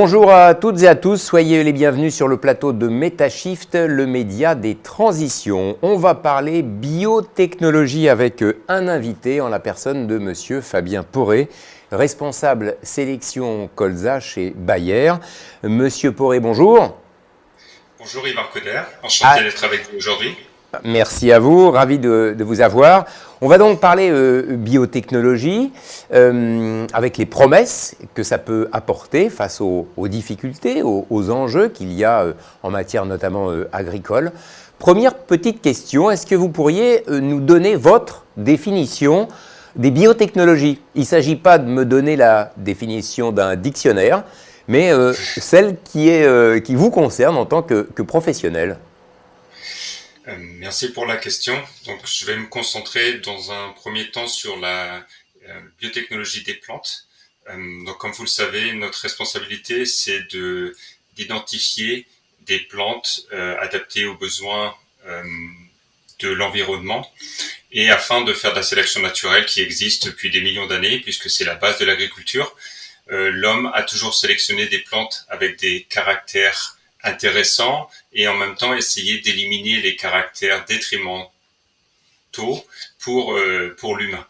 Bonjour à toutes et à tous, soyez les bienvenus sur le plateau de MetaShift, le média des transitions. On va parler biotechnologie avec un invité en la personne de monsieur Fabien Poré, responsable sélection colza chez Bayer. Monsieur Poré, bonjour. Bonjour Yvan Coder, enchanté d'être avec vous aujourd'hui. Merci à vous, ravi de vous avoir. On va donc parler biotechnologie avec les promesses que ça peut apporter face aux difficultés, aux enjeux qu'il y a en matière notamment agricole. Première petite question, est-ce que vous pourriez nous donner votre définition des biotechnologies? Il ne s'agit pas de me donner la définition d'un dictionnaire, mais celle qui vous concerne en tant que professionnel. Merci pour la question. Donc, je vais me concentrer dans un premier temps sur la biotechnologie des plantes. Donc, comme vous le savez, notre responsabilité, c'est d'identifier des plantes adaptées aux besoins de l'environnement et afin de faire de la sélection naturelle qui existe depuis des millions d'années, puisque c'est la base de l'agriculture. L'homme a toujours sélectionné des plantes avec des caractères intéressants et en même temps essayer d'éliminer les caractères détrimentaux pour l'humain.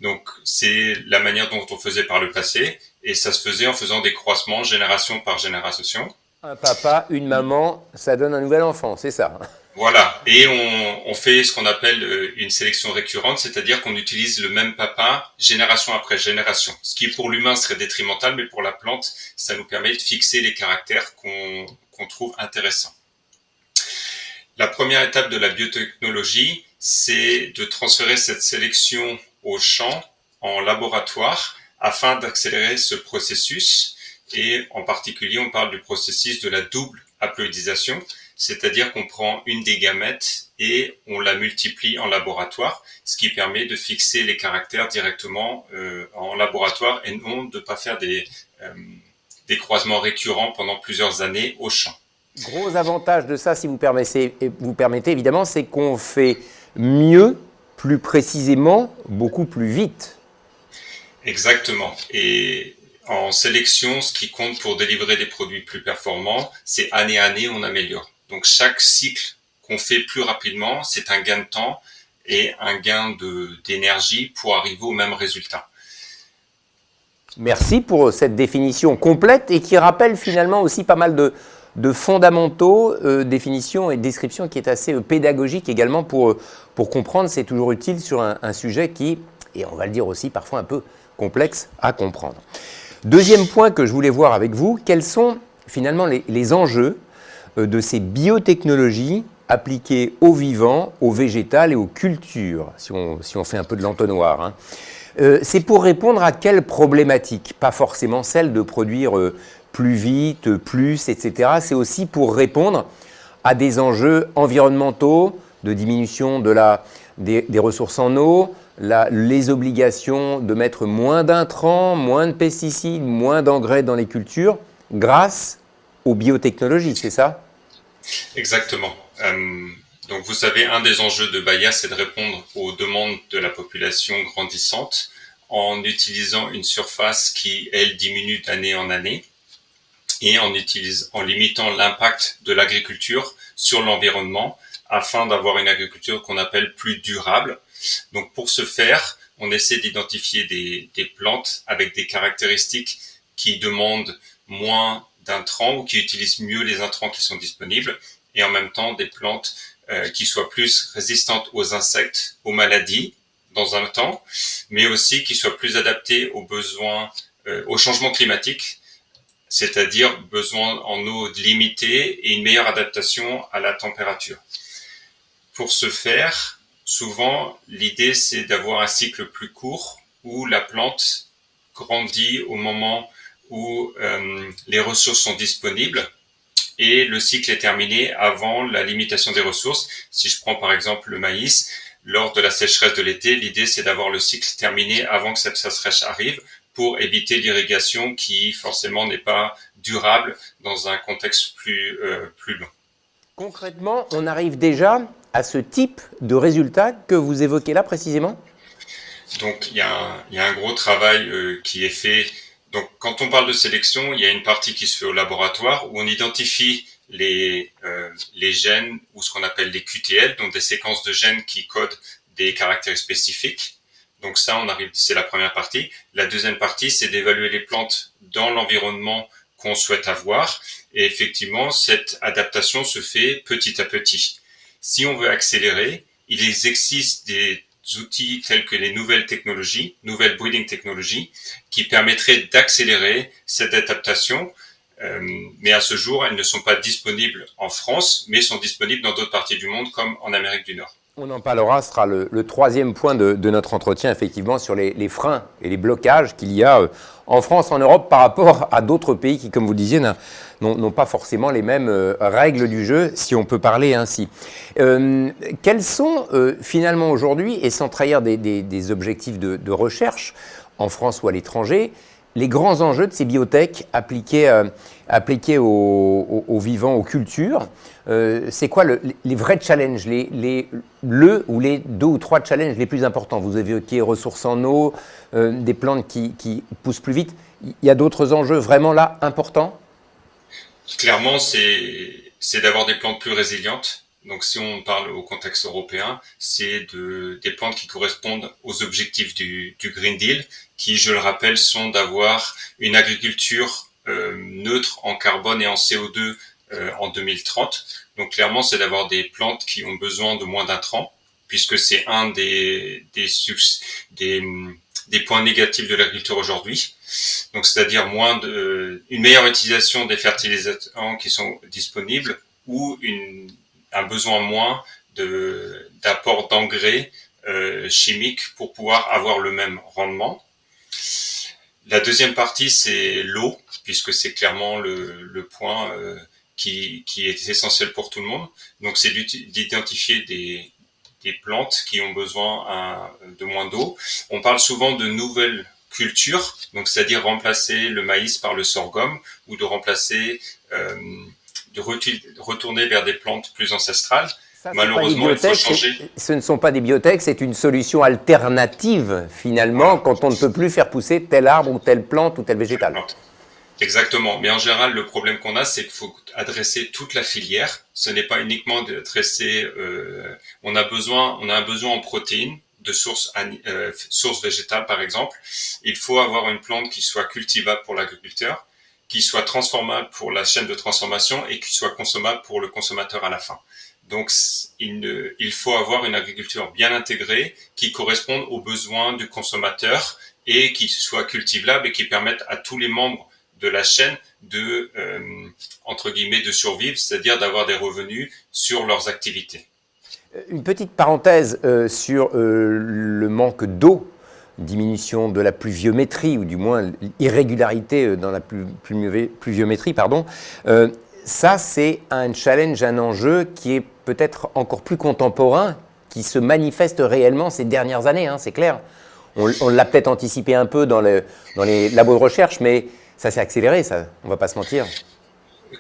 Donc c'est la manière dont on faisait par le passé et ça se faisait en faisant des croisements génération par génération. Un papa, une maman, ça donne un nouvel enfant, c'est ça? Voilà, et on fait ce qu'on appelle une sélection récurrente, c'est-à-dire qu'on utilise le même papa génération après génération. Ce qui pour l'humain serait détrimental, mais pour la plante, ça nous permet de fixer les caractères qu'on trouve intéressants. La première étape de la biotechnologie, c'est de transférer cette sélection au champ, en laboratoire, afin d'accélérer ce processus. Et en particulier, on parle du processus de la double haploïdisation, c'est-à-dire qu'on prend une des gamètes et on la multiplie en laboratoire, ce qui permet de fixer les caractères directement en laboratoire et non de ne pas faire des croisements récurrents pendant plusieurs années au champ. Gros avantage de ça, si vous permettez évidemment, c'est qu'on fait mieux, plus précisément, beaucoup plus vite. Exactement. Et en sélection, ce qui compte pour délivrer des produits plus performants, c'est année à année, on améliore. Donc chaque cycle qu'on fait plus rapidement, c'est un gain de temps et un gain d'énergie pour arriver au même résultat. Merci pour cette définition complète et qui rappelle finalement aussi pas mal de fondamentaux, définitions et descriptions qui est assez pédagogique également pour comprendre. C'est toujours utile sur un sujet qui, et on va le dire aussi, parfois un peu complexe à comprendre. Deuxième point que je voulais voir avec vous, quels sont finalement les enjeux de ces biotechnologies appliquées au vivant, au végétal et aux cultures, si on fait un peu de l'entonnoir, hein. C'est pour répondre à quelle problématique? Pas forcément celle de produire plus vite, plus, etc. C'est aussi pour répondre à des enjeux environnementaux, de diminution des ressources en eau, les obligations de mettre moins d'intrants, moins de pesticides, moins d'engrais dans les cultures, grâce aux biotechnologies, c'est ça? Exactement. Donc vous savez, un des enjeux de Bayer, c'est de répondre aux demandes de la population grandissante en utilisant une surface qui, elle, diminue d'année en année et en limitant l'impact de l'agriculture sur l'environnement afin d'avoir une agriculture qu'on appelle plus durable. Donc pour ce faire, on essaie d'identifier des plantes avec des caractéristiques qui demandent moins d'intrants ou qui utilisent mieux les intrants qui sont disponibles et en même temps des plantes qui soient plus résistantes aux insectes, aux maladies dans un temps, mais aussi qui soient plus adaptées aux besoins, au changement climatique, c'est-à-dire besoin en eau limitée et une meilleure adaptation à la température. Pour ce faire, souvent, l'idée, c'est d'avoir un cycle plus court où la plante grandit au moment où les ressources sont disponibles et le cycle est terminé avant la limitation des ressources. Si je prends par exemple le maïs, lors de la sécheresse de l'été, l'idée, c'est d'avoir le cycle terminé avant que cette sécheresse arrive pour éviter l'irrigation qui, forcément, n'est pas durable dans un contexte plus long. Concrètement, on arrive déjà à ce type de résultat que vous évoquez là précisément? Donc il y a un gros travail qui est fait Donc, quand on parle de sélection, il y a une partie qui se fait au laboratoire où on identifie les gènes ou ce qu'on appelle les QTL, donc des séquences de gènes qui codent des caractères spécifiques. Donc ça, c'est la première partie. La deuxième partie, c'est d'évaluer les plantes dans l'environnement qu'on souhaite avoir. Et effectivement, cette adaptation se fait petit à petit. Si on veut accélérer, il existe des outils tels que les nouvelles technologies, nouvelles breeding technologies, qui permettraient d'accélérer cette adaptation. Mais à ce jour, elles ne sont pas disponibles en France, mais sont disponibles dans d'autres parties du monde, comme en Amérique du Nord. On en parlera, ce sera le troisième point de notre entretien, effectivement, sur les freins et les blocages qu'il y a en France, en Europe, par rapport à d'autres pays qui, comme vous disiez, n'ont pas forcément les mêmes règles du jeu, si on peut parler ainsi. Quels sont finalement aujourd'hui, et sans trahir des objectifs de recherche en France ou à l'étranger, les grands enjeux de ces biotech appliqués aux vivants, aux cultures? C'est quoi les vrais challenges, ou les 2 ou 3 challenges les plus importants? Vous avez évoqué ressources en eau, des plantes qui poussent plus vite. Il y a d'autres enjeux vraiment là importants? Clairement, c'est d'avoir des plantes plus résilientes. Donc, si on parle au contexte européen, c'est des plantes qui correspondent aux objectifs du Green Deal, qui, je le rappelle, sont d'avoir une agriculture neutre en carbone et en CO2 en 2030. Donc, clairement, c'est d'avoir des plantes qui ont besoin de moins d'intrants, puisque c'est un des points négatifs de l'agriculture aujourd'hui. Donc, c'est-à-dire une meilleure utilisation des fertilisants qui sont disponibles ou un besoin moins d'apport d'engrais chimiques pour pouvoir avoir le même rendement. La deuxième partie, c'est l'eau, puisque c'est clairement le point qui est essentiel pour tout le monde. Donc, c'est d'identifier des plantes qui ont besoin de moins d'eau. On parle souvent de nouvelles cultures, donc c'est-à-dire remplacer le maïs par le sorghum ou de remplacer, de retourner vers des plantes plus ancestrales. Ça, malheureusement, il faut changer. Ce ne sont pas des biotech, c'est une solution alternative finalement quand on ne peut plus faire pousser tel arbre ou telle plante ou tel végétal. Exactement. Mais en général, le problème qu'on a, c'est qu'il faut adresser toute la filière. Ce n'est pas uniquement d'adresser. On a un besoin en protéines de sources végétales, par exemple. Il faut avoir une plante qui soit cultivable pour l'agriculteur, qui soit transformable pour la chaîne de transformation et qui soit consommable pour le consommateur à la fin. Donc, il faut avoir une agriculture bien intégrée qui corresponde aux besoins du consommateur et qui soit cultivable et qui permette à tous les membres de la chaîne entre guillemets, de survivre, c'est-à-dire d'avoir des revenus sur leurs activités. Une petite parenthèse sur le manque d'eau, diminution de la pluviométrie, ou du moins irrégularité dans la pluviométrie, pardon. Ça, c'est un challenge, un enjeu qui est peut-être encore plus contemporain, qui se manifeste réellement ces dernières années, hein, c'est clair. On l'a peut-être anticipé un peu dans les labos de recherche, mais ça s'est accéléré, ça, on ne va pas se mentir.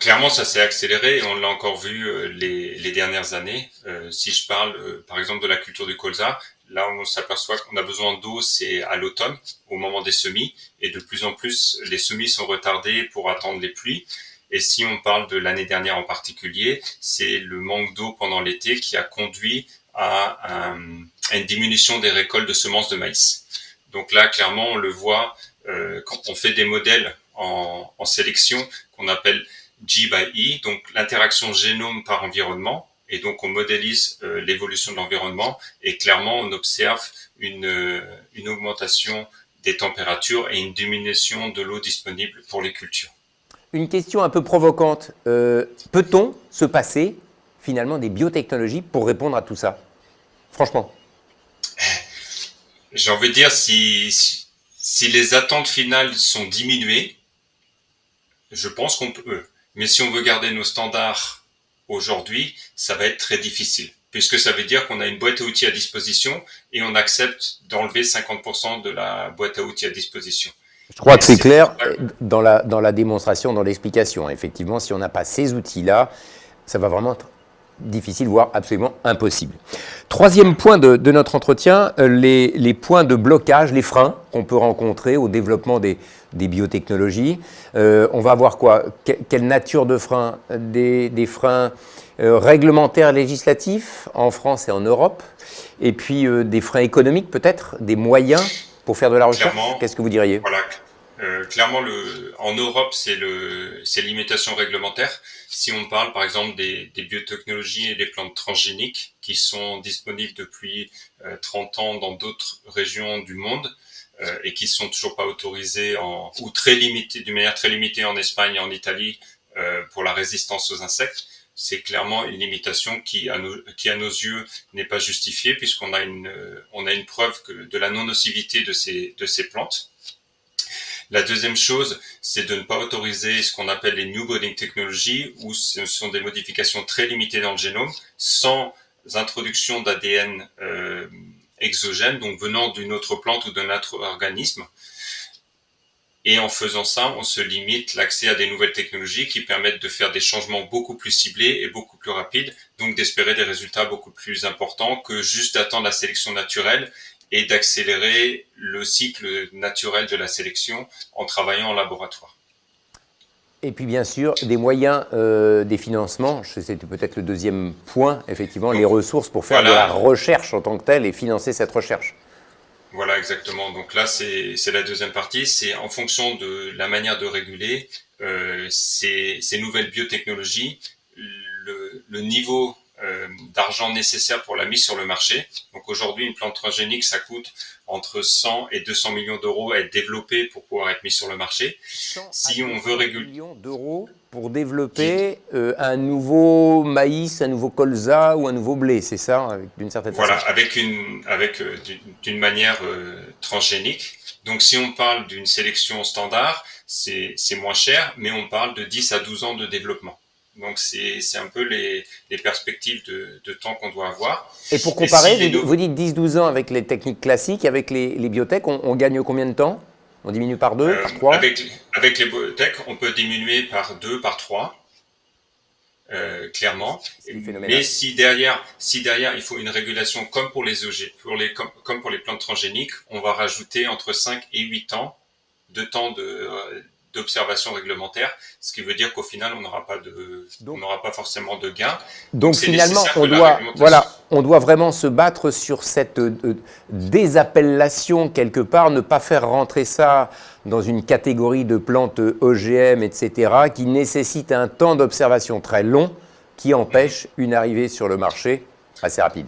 Clairement, ça s'est accéléré et on l'a encore vu les dernières années. Si je parle, par exemple, de la culture du colza, là, on s'aperçoit qu'on a besoin d'eau, c'est à l'automne, au moment des semis, et de plus en plus, les semis sont retardés pour attendre les pluies. Et si on parle de l'année dernière en particulier, c'est le manque d'eau pendant l'été qui a conduit à une diminution des récoltes de semences de maïs. Donc là, clairement, on le voit quand on fait des modèles en sélection qu'on appelle G by E, donc l'interaction génome par environnement, et donc on modélise l'évolution de l'environnement, et clairement on observe une augmentation des températures et une diminution de l'eau disponible pour les cultures. Une question un peu provocante, peut-on se passer finalement des biotechnologies pour répondre à tout ça? Franchement. J'ai envie de dire, si les attentes finales sont diminuées, je pense qu'on peut. Mais si on veut garder nos standards aujourd'hui, ça va être très difficile. Puisque ça veut dire qu'on a une boîte à outils à disposition et on accepte d'enlever 50% de la boîte à outils à disposition. Je crois que c'est clair dans la démonstration, dans l'explication. Effectivement, si on n'a pas ces outils-là, ça va vraiment être difficile, voire absolument impossible. Troisième point de notre entretien, les points de blocage, les freins qu'on peut rencontrer au développement des des biotechnologies. On va avoir quoi? Quelle nature de freins? Des freins réglementaires et législatifs en France et en Europe, et puis des freins économiques peut-être, des moyens pour faire de la recherche. Qu'est-ce que vous diriez? Voilà. Clairement, en Europe, c'est l'imitation réglementaire. Si on parle par exemple des biotechnologies et des plantes transgéniques qui sont disponibles depuis 30 ans dans d'autres régions du monde et qui sont toujours pas autorisées ou très limitées, d'une manière très limitée en Espagne et en Italie pour la résistance aux insectes, c'est clairement une limitation qui à nos yeux n'est pas justifiée puisqu'on a une preuve de la non-nocivité de ces plantes. La deuxième chose, c'est de ne pas autoriser ce qu'on appelle les New Breeding Technologies, où ce sont des modifications très limitées dans le génome, sans introduction d'ADN exogène, donc venant d'une autre plante ou d'un autre organisme. Et en faisant ça, on se limite l'accès à des nouvelles technologies qui permettent de faire des changements beaucoup plus ciblés et beaucoup plus rapides, donc d'espérer des résultats beaucoup plus importants que juste d'attendre la sélection naturelle et d'accélérer le cycle naturel de la sélection en travaillant en laboratoire. Et puis bien sûr, des moyens, des financements, c'était peut-être le deuxième point, effectivement, les ressources pour faire de la recherche en tant que telle et financer cette recherche. Voilà, exactement. Donc là, c'est la deuxième partie. C'est en fonction de la manière de réguler ces nouvelles biotechnologies, le niveau d'argent nécessaire pour la mise sur le marché. Donc aujourd'hui, une plante transgénique, ça coûte entre 100 et 200 millions d'euros à être développée pour pouvoir être mise sur le marché. Si on veut réguler... millions d'euros pour développer un nouveau maïs, un nouveau colza ou un nouveau blé, c'est ça, d'une certaine façon? Voilà, d'une manière transgénique. Donc si on parle d'une sélection standard, c'est moins cher, mais on parle de 10 à 12 ans de développement. Donc c'est un peu les perspectives de temps qu'on doit avoir. Et pour comparer, vous dites 10-12 ans avec les techniques classiques, avec les biotech, on gagne combien de temps? On diminue par 2, par 3? Avec les biotech, on peut diminuer par 2, par 3, clairement. Mais si derrière il faut une régulation comme pour les OG, comme pour les plantes transgéniques, on va rajouter entre 5 et 8 ans de temps d'observation réglementaire, ce qui veut dire qu'au final, on n'aura pas forcément de gain. Donc finalement, on doit vraiment se battre sur cette désappellation quelque part, ne pas faire rentrer ça dans une catégorie de plantes OGM, etc., qui nécessite un temps d'observation très long, qui empêche une arrivée sur le marché assez rapide.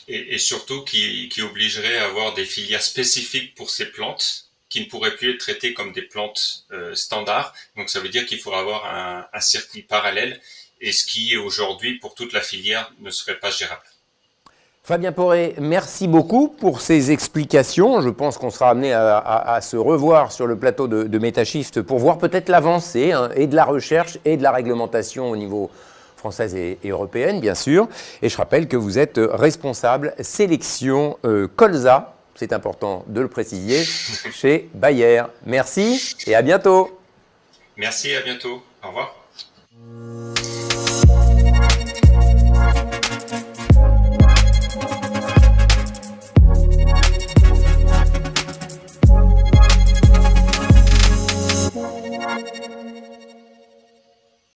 Et surtout qui obligerait à avoir des filières spécifiques pour ces plantes, qui ne pourraient plus être traitées comme des plantes standards. Donc ça veut dire qu'il faudra avoir un circuit parallèle, et ce qui aujourd'hui, pour toute la filière, ne serait pas gérable. Fabien Poré, merci beaucoup pour ces explications. Je pense qu'on sera amené à se revoir sur le plateau de MetaShift pour voir peut-être l'avancée et de la recherche et de la réglementation au niveau française et européenne, bien sûr. Et je rappelle que vous êtes responsable sélection colza, c'est important de le préciser, chez Bayer. Merci et à bientôt. Merci, à bientôt. Au revoir.